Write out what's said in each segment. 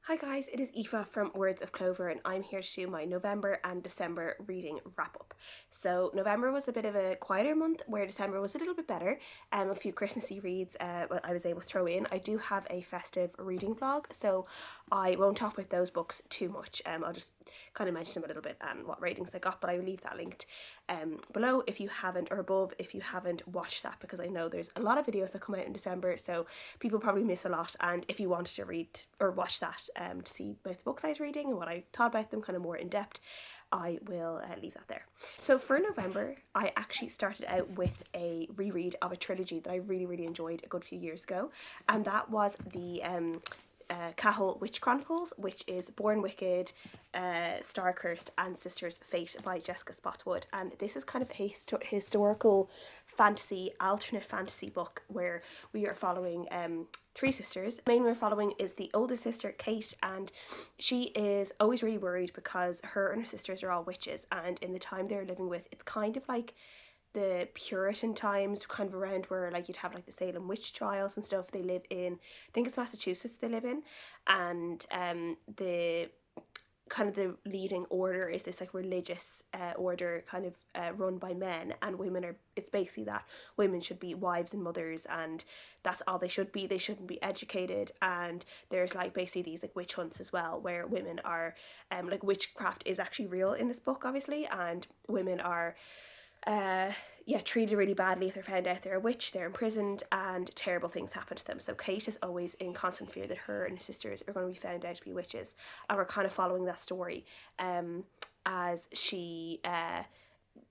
Hi guys, it is Aoife from Words of Clover and I'm here to do my November and December reading wrap up. So November was a bit of a quieter month where December was a little bit better. A few Christmassy reads I was able to throw in. I do have a festive reading vlog, so I won't talk about those books too much. I'll just kind of mention them a little bit and what ratings I got, but I will leave that linked below if you haven't, or above if you haven't watched that, because I know there's a lot of videos that come out in December, so people probably miss a lot. And if you wanted to read or watch that to see both the books I was reading and what I thought about them kind of more in depth, I will leave that there. So for November, I actually started out with a reread of a trilogy that I really enjoyed a good few years ago, and that was the Cahill Witch Chronicles, which is Born Wicked, Star Cursed and Sister's Fate by Jessica Spotswood. And this is kind of a historical fantasy, alternate fantasy book where we are following three sisters. The main one we're following is the oldest sister, Kate, and she is always really worried because her and her sisters are all witches, and in the time they're living with, it's kind of like the Puritan times, kind of around where like you'd have like the Salem witch trials and stuff. They live in, I think it's Massachusetts they live in, and the kind of the leading order is this like religious order kind of run by men, and women are, it's basically that women should be wives and mothers and that's all they should be. They shouldn't be educated, and there's like basically these like witch hunts as well where women are like witchcraft is actually real in this book obviously, and women are treated really badly. If they're found out they're a witch, they're imprisoned and terrible things happen to them. So Kate is always in constant fear that her and her sisters are going to be found out to be witches, and we're kind of following that story as she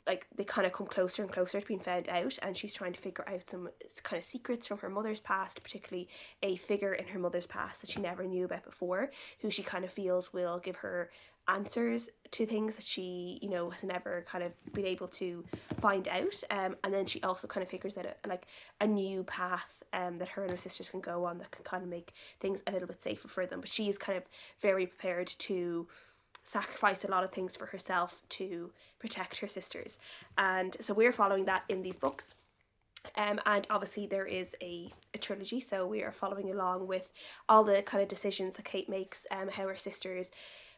like they kind of come closer and closer to being found out, and she's trying to figure out some kind of secrets from her mother's past, particularly a figure in her mother's past that she never knew about before, who she kind of feels will give her answers to things that she, you know, has never kind of been able to find out. And then she also kind of figures out a new path that her and her sisters can go on that can kind of make things a little bit safer for them. But she is kind of very prepared to sacrifice a lot of things for herself to protect her sisters, and so we're following that in these books. And obviously there is a trilogy, so we are following along with all the kind of decisions that Kate makes, how her sisters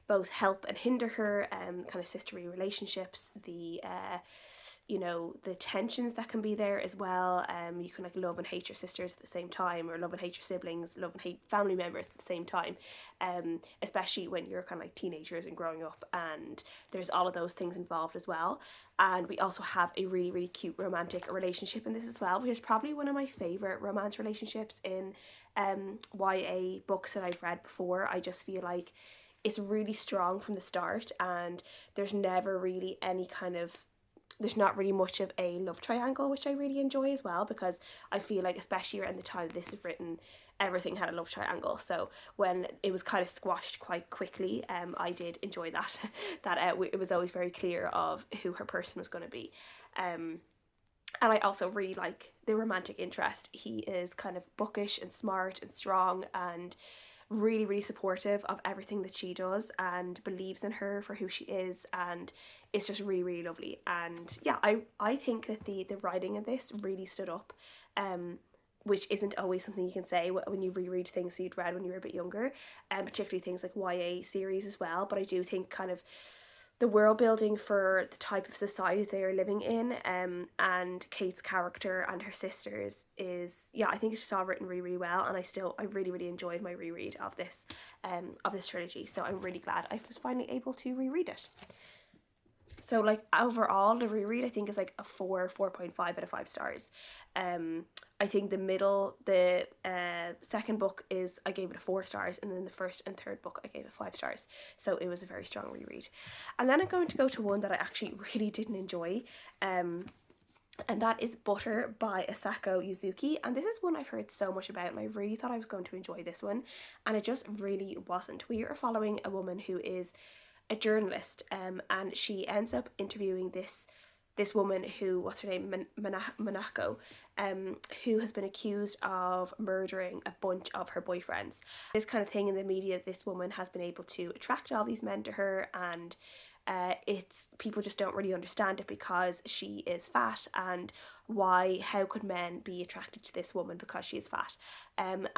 both help and hinder her, kind of sisterly relationships, the you know, the tensions that can be there as well. You can like love and hate your sisters at the same time, or love and hate your siblings, love and hate family members at the same time, especially when you're kind of like teenagers and growing up, and there's all of those things involved as well. And we also have a really cute romantic relationship in this as well, which is probably one of my favourite romance relationships in YA books that I've read before. I just feel like it's really strong from the start, and there's never really any kind of, there's not really much of a love triangle, which I really enjoy as well, because I feel like especially around the time this is written, everything had a love triangle. So when it was kind of squashed quite quickly, I did enjoy that it was always very clear of who her person was going to be. And I also really like the romantic interest. He is kind of bookish and smart and strong and really supportive of everything that she does and believes in her for who she is, and it's just really lovely. And yeah, I think that the writing of this really stood up, which isn't always something you can say when you reread things that you'd read when you were a bit younger, and particularly things like YA series as well. But I do think kind of the world building for the type of society they are living in, and Kate's character and her sisters is, yeah, I think it's just all written really well, and I really enjoyed my reread of this trilogy. So I'm really glad I was finally able to reread it. So like overall the reread I think is like a 4.5 out of 5 stars. I think the second book is, I gave it a 4 stars, and then the first and third book I gave it 5 stars. So it was a very strong reread. And then I'm going to go to one that I actually really didn't enjoy, and that is Butter by Asako Yuzuki. And this is one I've heard so much about, and I really thought I was going to enjoy this one, and it just really wasn't. We are following a woman who is a journalist, and she ends up interviewing this woman who, what's her name, Manako, who has been accused of murdering a bunch of her boyfriends. This kind of thing in the media, this woman has been able to attract all these men to her, and it's people just don't really understand it because she is fat, and how could men be attracted to this woman because she is fat. And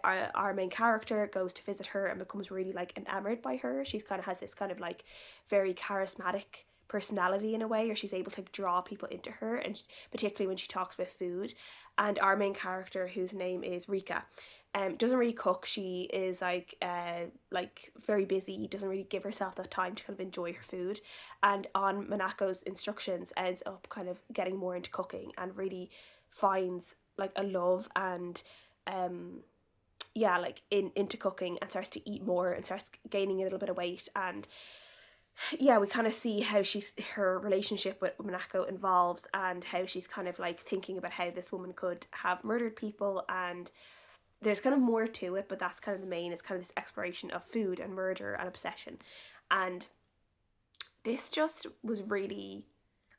our main character goes to visit her and becomes really like enamored by her. She's kind of has this kind of like very charismatic personality in a way, or she's able to draw people into her, and particularly when she talks about food. And our main character, whose name is Rika, doesn't really cook. She is like very busy, doesn't really give herself that time to kind of enjoy her food, and on Monaco's instructions ends up kind of getting more into cooking and really finds like a love and like into cooking, and starts to eat more and starts gaining a little bit of weight. And yeah, we kind of see how her relationship with Monaco evolves, and how she's kind of like thinking about how this woman could have murdered people. And there's kind of more to it, but that's kind of the main. It's kind of this exploration of food and murder and obsession. And this just was really,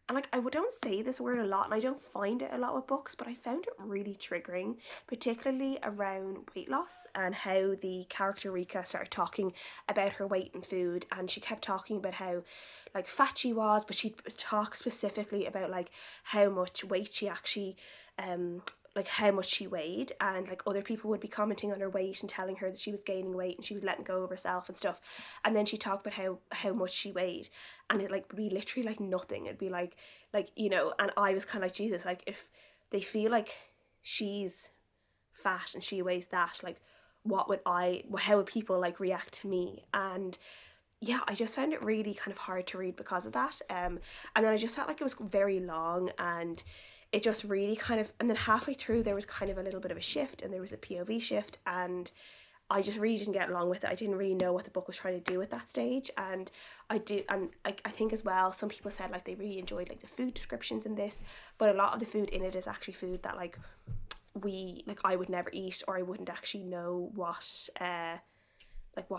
and like I don't say this word a lot, and I don't find it a lot with books, but I found it really triggering, particularly around weight loss, and how the character Rika started talking about her weight and food. And she kept talking about how like fat she was, but she'd talk specifically about like how much weight she actually like how much she weighed, and like other people would be commenting on her weight and telling her that she was gaining weight and she was letting go of herself and stuff. And then she talked about how much she weighed, and it like would be literally like nothing. It'd be like and I was kind of like, Jesus, like if they feel like she's fat and she weighs that, like how would people like react to me? And yeah, I just found it really kind of hard to read because of that. And then I just felt like it was very long, and it just really kind of, and then halfway through there was kind of a little bit of a shift, and there was a POV shift, and I just really didn't get along with it. I didn't really know what the book was trying to do at that stage. And I think as well, some people said like they really enjoyed like the food descriptions in this, but a lot of the food in it is actually food that like I would never eat, or I wouldn't actually know what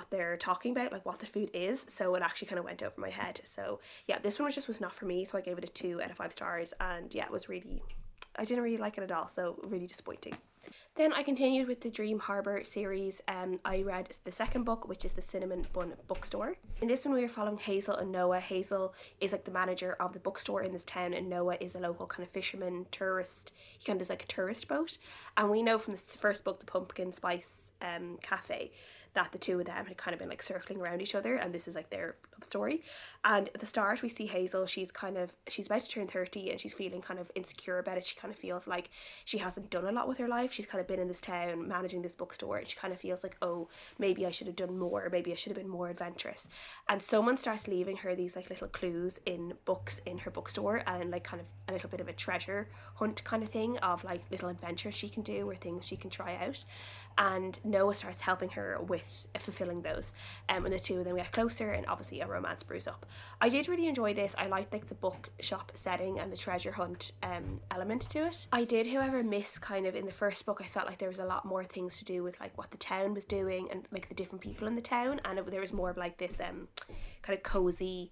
they're talking about, like what the food is. So it actually kind of went over my head. So yeah, this one was not for me. So I gave it a 2 out of 5 stars. And yeah, I didn't really like it at all. So really disappointing. Then I continued with the Dream Harbour series. I read the second book, which is the Cinnamon Bun Bookstore. In this one, we are following Hazel and Noah. Hazel is like the manager of the bookstore in this town, and Noah is a local kind of fisherman, tourist. He kind of does like a tourist boat. And we know from the first book, the Pumpkin Spice Cafe, that the two of them had kind of been like circling around each other, and this is like their love story. And at the start we see Hazel, she's about to turn 30, and she's feeling kind of insecure about it. She kind of feels like she hasn't done a lot with her life. She's kind of been in this town managing this bookstore, and she kind of feels like, oh, maybe I should have done more, maybe I should have been more adventurous. And someone starts leaving her these like little clues in books in her bookstore, and like kind of a little bit of a treasure hunt kind of thing of like little adventures she can do or things she can try out. And Noah starts helping her with fulfilling those, and the two of them get closer, and obviously a romance brews up. I did really enjoy this. I liked like the bookshop setting and the treasure hunt element to it. I did, however, miss kind of in the first book, I felt like there was a lot more things to do with like what the town was doing and like the different people in the town, and there was more of like this kind of cozy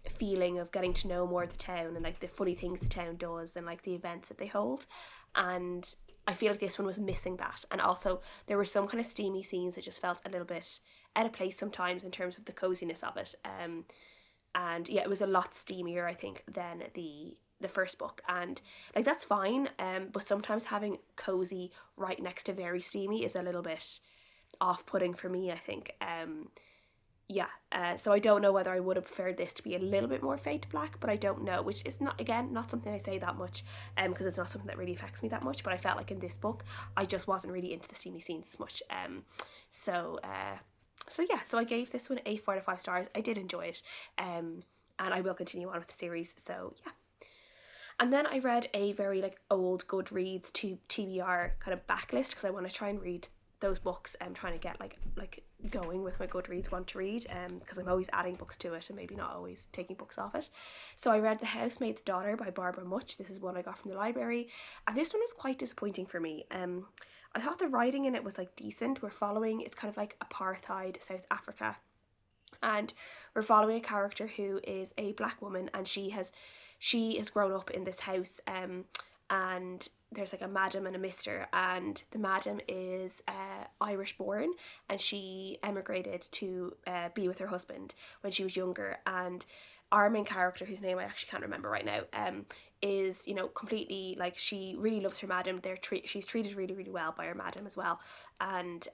feeling of getting to know more of the town and like the funny things the town does and like the events that they hold. And I feel like this one was missing that. And also there were some kind of steamy scenes that just felt a little bit out of place sometimes in terms of the coziness of it. And yeah, it was a lot steamier, I think, than the first book. And like that's fine. But sometimes having cozy right next to very steamy is a little bit off-putting for me, I think. So I don't know whether I would have preferred this to be a little bit more fade to black, but I don't know, which is not something I say that much, because it's not something that really affects me that much. But I felt like in this book I just wasn't really into the steamy scenes as much. So I gave this one a 4 out of 5 stars. I did enjoy it, and I will continue on with the series. So yeah. And then I read a very like old Goodreads to TBR kind of backlist, because I want to try and read those books. I'm trying to get like going with my Goodreads want to read, because I'm always adding books to it and maybe not always taking books off it. So I read The Housemaid's Daughter by Barbara Mutch. This is one I got from the library, and this one was quite disappointing for me. I thought the writing in it was like decent. It's kind of like apartheid South Africa, and we're following a character who is a black woman, and she has grown up in this house, and there's like a madam and a mister, and the madam is Irish born, and she emigrated to be with her husband when she was younger. And our main character, whose name I actually can't remember right now, is, you know, completely like, she really loves her madam. She's treated really, really well by her madam as well, and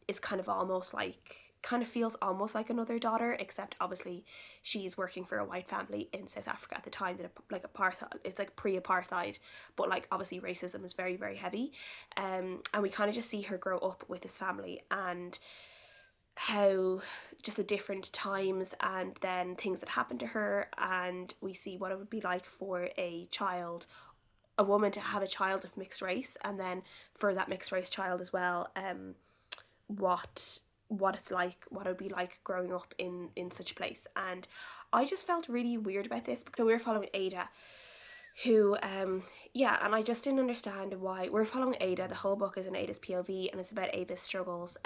is kind of almost like, kind of feels almost like another daughter, except obviously she's working for a white family in South Africa at the time that, like, apartheid, it's like pre-apartheid, but like obviously racism is very, very heavy, and we kind of just see her grow up with this family, and how just the different times and then things that happened to her, and we see what it would be like for a woman to have a child of mixed race, and then for that mixed race child as well, what it's like, what it would be like growing up in such a place. And I just felt really weird about this, because we were following Ada, who and I just didn't understand why we're following Ada. The whole book is in Ada's POV, and it's about Ava's struggles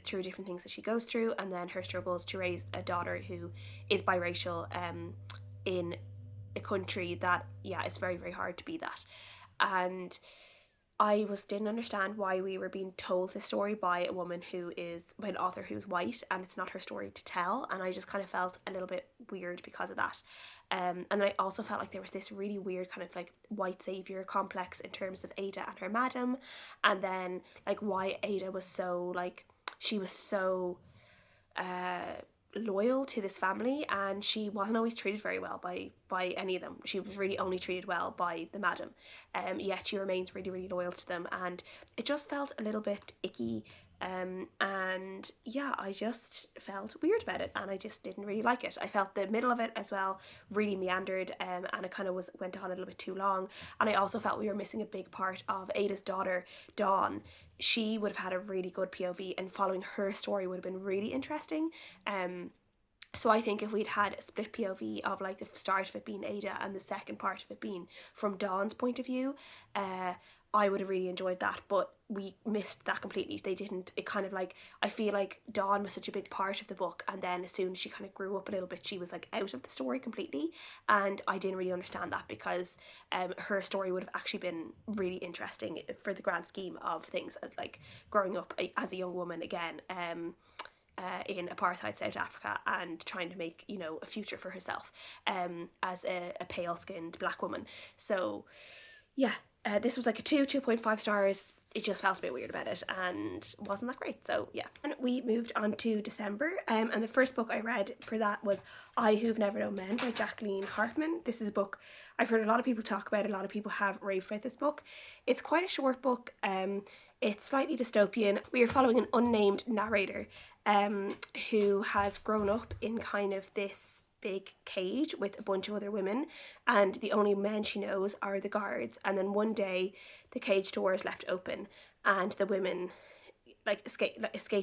through different things that she goes through, and then her struggles to raise a daughter who is biracial in a country that, it's very, very hard to be that. And I didn't understand why we were being told this story by an author who's white, and it's not her story to tell. And I just kind of felt a little bit weird because of that. And I also felt like there was this really weird kind of like white savior complex in terms of Ada and her madam, and then like why Ada was so like, she was so loyal to this family, and she wasn't always treated very well by any of them. She was really only treated well by the madam, yet she remains really, really loyal to them, and it just felt a little bit icky. And I just felt weird about it, and I just didn't really like it. I felt the middle of it as well really meandered, and it kind of went on a little bit too long. And I also felt we were missing a big part of Ada's daughter, Dawn. She would have had a really good POV, and following her story would have been really interesting. So I think if we'd had a split POV of like the start of it being Ada and the second part of it being from Dawn's point of view, I would have really enjoyed that, but we missed that completely. They didn't, it kind of like, I feel like Dawn was such a big part of the book, and then as soon as she kind of grew up a little bit, she was like out of the story completely, and I didn't really understand that, because her story would have actually been really interesting for the grand scheme of things, like growing up as a young woman again, in apartheid South Africa, and trying to make, you know, a future for herself as a pale-skinned black woman. So this was like a 2.5 stars. It just felt a bit weird about it and wasn't that great. So and we moved on to December, and the first book I read for that was I Who've Never Known Men by Jacqueline Harpman. This is a book I've heard a lot of people talk about. A lot of people have raved about this book. It's quite a short book. It's slightly dystopian. We are following an unnamed narrator who has grown up in kind of this big cage with a bunch of other women, and the only men she knows are the guards. And then one day the cage door is left open, and the women like escape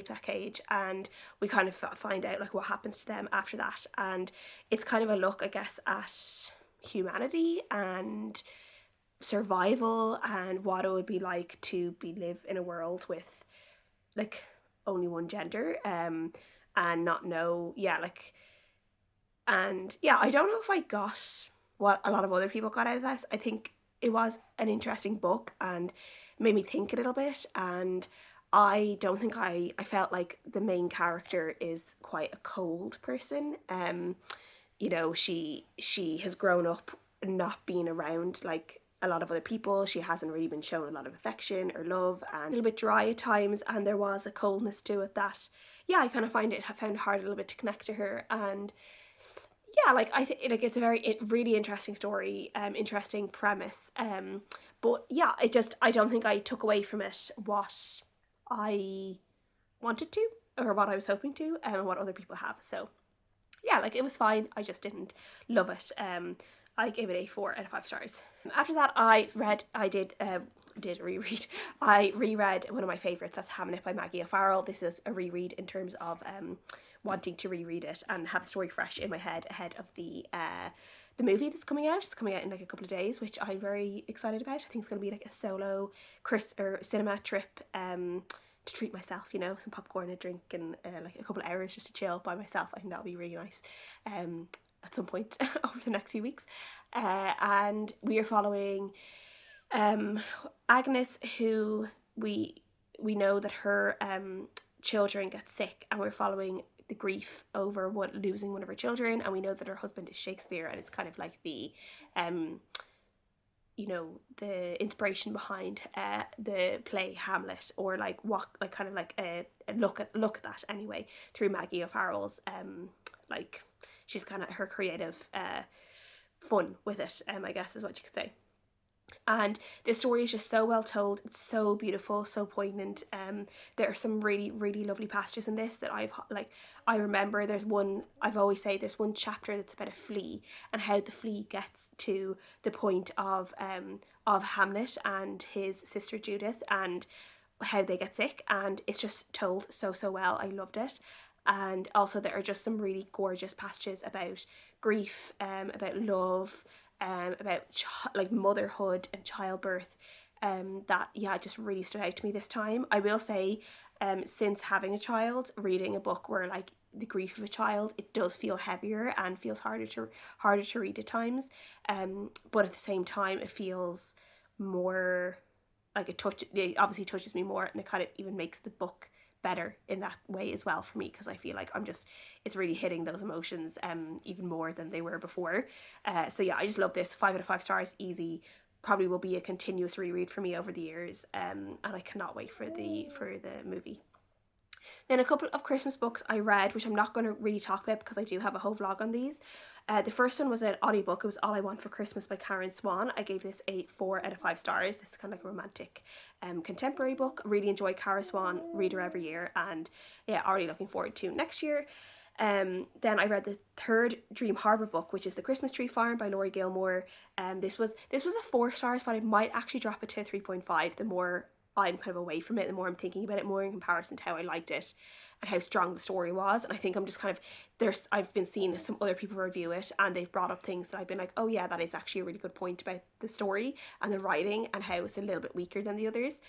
that cage, and we kind of find out like what happens to them after that. And it's kind of a look, I guess, at humanity and survival, and what it would be like to live in a world with like only one gender, and not know, I don't know if I got what a lot of other people got out of this. I think it was an interesting book and made me think a little bit, and I don't think I felt like the main character is quite a cold person. You know, she has grown up not being around like a lot of other people. She hasn't really been shown a lot of affection or love, and a little bit dry at times, and there was a coldness to it that I kind of found it hard a little bit to connect to her. And I think it's a really interesting story, interesting premise, but I don't think I took away from it what I wanted to, or what I was hoping to, and what other people have. So it was fine. I just didn't love it. I gave it a 4 out of 5 stars. After that, I reread one of my favourites. That's Hamnet by Maggie O'Farrell. This is a reread in terms of wanting to reread it and have the story fresh in my head ahead of the movie that's coming out. It's coming out in like a couple of days, which I'm very excited about. I think it's going to be like a solo cinema trip to treat myself, you know, some popcorn, a drink, and like a couple of hours just to chill by myself. I think that'll be really nice at some point over the next few weeks. And we are following Um, Agnes, who we know that her children get sick, and we're following the grief over losing one of her children, and we know that her husband is Shakespeare, and it's kind of like the um the inspiration behind the play Hamlet, or like what, like kind of like a look at that anyway, through Maggie O'Farrell's like, she's kind of her creative fun with it, I guess is what you could say. And this story is just so well told. It's so beautiful, so poignant. There are some really, really lovely passages in this that I remember. There's one, I've always say there's one chapter that's about a flea, and how the flea gets to the point of Hamnet and his sister Judith, and how they get sick, and it's just told so well. I loved it. And also there are just some really gorgeous passages about grief, about love, about like motherhood and childbirth, that yeah, just really stood out to me this time. I will say, since having a child, reading a book where like the grief of a child, it does feel heavier and feels harder to read at times, but at the same time it feels more like it obviously touches me more, and it kind of even makes the book better in that way as well for me, because I feel like it's really hitting those emotions even more than they were before. So yeah, I just love this. 5 out of 5 stars, easy. Probably will be a continuous reread for me over the years, and I cannot wait for the movie. Then a couple of Christmas books I read, which I'm not going to really talk about because I do have a whole vlog on these. The first one was an audiobook. It was All I Want for Christmas by Karen Swan. I gave this a 4 out of 5 stars. This is kind of like a romantic contemporary book. Really enjoy Karen Swan, read her every year, and yeah, already looking forward to next year. Then I read the third Dream Harbour book, which is The Christmas Tree Farm by Laurie Gilmore. This was a 4 stars, but I might actually drop it to a 3.5 the more I'm kind of away from it, the more I'm thinking about it more in comparison to how I liked it and how strong the story was. And I think I'm just kind of, I've been seeing some other people review it, and they've brought up things that I've been like, oh yeah, that is actually a really good point about the story and the writing and how it's a little bit weaker than the others.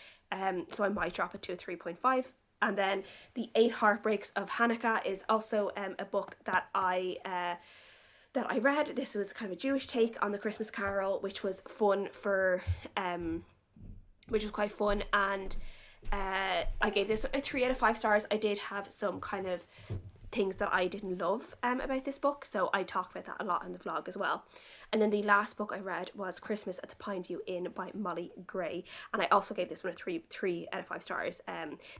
So I might drop it to a 3.5. And then The 8 Heartbreaks of Hanukkah is also a book that I read. This was kind of a Jewish take on the Christmas Carol, which was quite fun, and I gave this a 3 out of 5 stars. I did have some kind of things that I didn't love about this book, so I talk about that a lot in the vlog as well. And then the last book I read was Christmas at the Pineview Inn by Molly Gray, and I also gave this one a 3 out of 5 stars.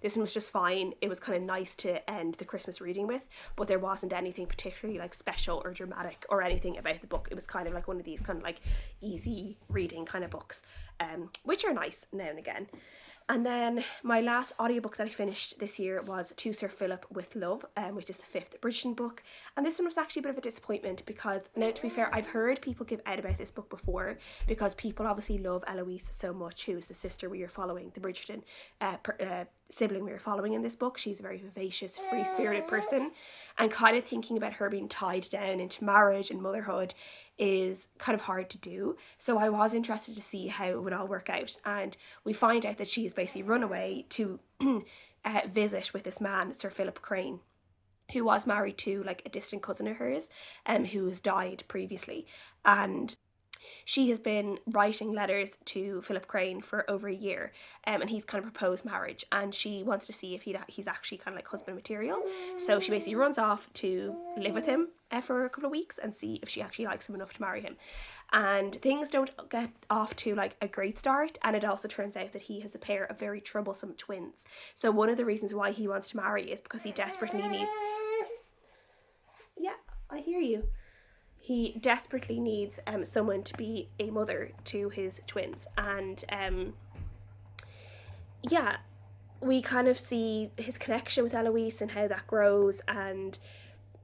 This one was just fine. It was kind of nice to end the Christmas reading with, but there wasn't anything particularly like special or dramatic or anything about the book. It was kind of like one of these kind of like easy reading kind of books, which are nice now and again. And then my last audiobook that I finished this year was To Sir Philip with Love, which is the 5th Bridgerton book. And this one was actually a bit of a disappointment because, now to be fair, I've heard people give out about this book before because people obviously love Eloise so much, who is the sister we are following, the Bridgerton sibling we are following in this book. She's a very vivacious, free-spirited person, and kind of thinking about her being tied down into marriage and motherhood is kind of hard to do. So I was interested to see how it would all work out, and we find out that she has basically run away to visit with this man, Sir Philip Crane, who was married to like a distant cousin of hers, who has died previously. And she has been writing letters to Philip Crane for over a year, and he's kind of proposed marriage, and she wants to see if he's actually kind of like husband material. So she basically runs off to live with him for a couple of weeks and see if she actually likes him enough to marry him. And things don't get off to like a great start, and it also turns out that he has a pair of very troublesome twins. So one of the reasons why he wants to marry is because he desperately needs... Yeah, I hear you. He desperately needs someone to be a mother to his twins. And yeah, we kind of see his connection with Eloise and how that grows, and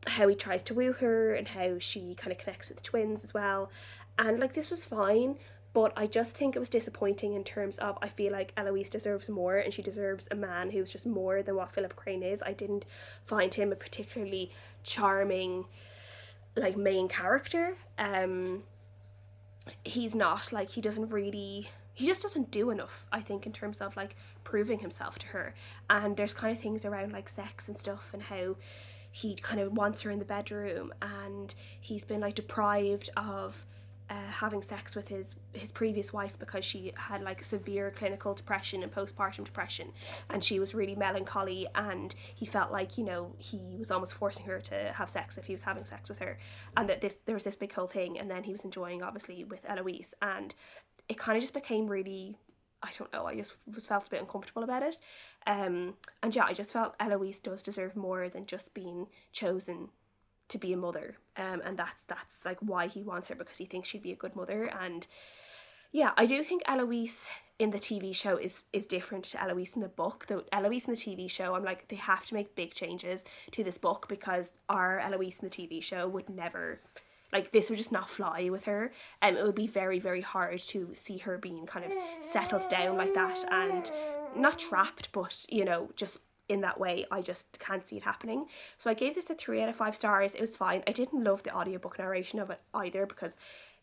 how he tries to woo her, and how she kind of connects with the twins as well. And like, this was fine, but I just think it was disappointing in terms of, I feel like Eloise deserves more, and she deserves a man who's just more than what Philip Crane is. I didn't find him a particularly charming like main character. He's not like, he just doesn't do enough, I think, in terms of like proving himself to her. And there's kind of things around like sex and stuff, and how he kind of wants her in the bedroom, and he's been like deprived of having sex with his previous wife because she had like severe clinical depression and postpartum depression, and she was really melancholy, and he felt like, you know, he was almost forcing her to have sex if he was having sex with her, and that there was this big whole thing, and then he was enjoying obviously with Eloise, and it kind of just became really, I don't know, I just felt a bit uncomfortable about it. And yeah, I just felt Eloise does deserve more than just being chosen to be a mother, and that's like why he wants her, because he thinks she'd be a good mother. And yeah, I do think Eloise in the TV show is different to Eloise in the book. Though Eloise in the TV show, I'm like, they have to make big changes to this book, because our Eloise in the TV show would never, like, this would just not fly with her, and it would be very, very hard to see her being kind of settled down like that, and not trapped, but, you know, just in that way. I just can't see it happening. So I gave this a 3 out of 5 stars. It was fine. I didn't love the audiobook narration of it either, because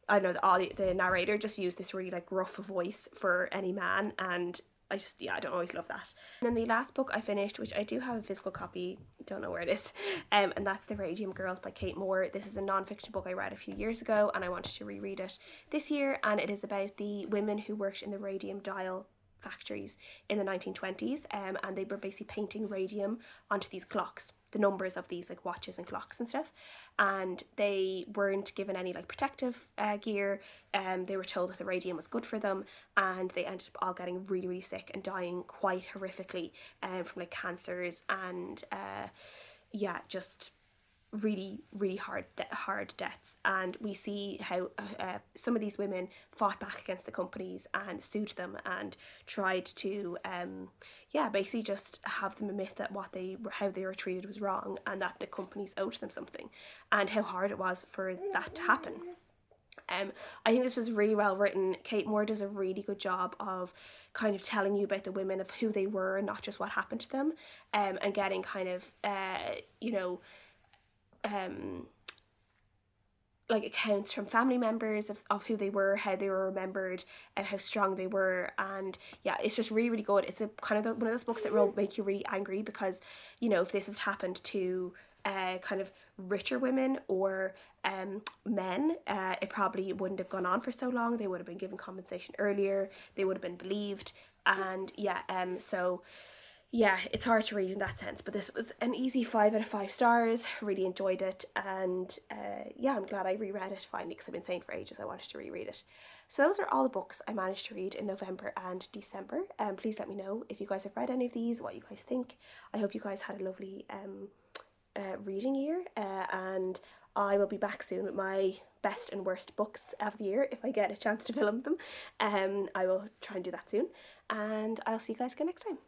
I know the narrator just used this really like rough voice for any man, and I just, yeah, I don't always love that. And then the last book I finished, which I do have a physical copy, don't know where it is, and that's The Radium Girls by Kate Moore. This is a non-fiction book I read a few years ago, and I wanted to reread it this year, and it is about the women who worked in the radium dial factories in the 1920s, and they were basically painting radium onto these clocks, the numbers of these like watches and clocks and stuff, and they weren't given any like protective gear. They were told that the radium was good for them, and they ended up all getting really, really sick and dying quite horrifically from like cancers and yeah, just really, really hard deaths. And we see how some of these women fought back against the companies and sued them and tried to yeah, basically just have them admit that how they were treated was wrong, and that the companies owed them something, and how hard it was for that to happen. I think this was really well written. Kate Moore does a really good job of kind of telling you about the women, of who they were and not just what happened to them, and getting kind of you know, like accounts from family members of who they were, how they were remembered, and how strong they were. And yeah, it's just really, really good. It's a kind of one of those books that will make you really angry, because, you know, if this has happened to kind of richer women or men, it probably wouldn't have gone on for so long. They would have been given compensation earlier, they would have been believed. And yeah, so yeah, it's hard to read in that sense, but this was an easy 5 out of 5 stars. Really enjoyed it, and yeah, I'm glad I reread it finally, because I've been saying for ages I wanted to reread it. So those are all the books I managed to read in November and December. Please let me know if you guys have read any of these, what you guys think. I hope you guys had a lovely reading year, and I will be back soon with my best and worst books of the year if I get a chance to film them. I will try and do that soon, and I'll see you guys again next time.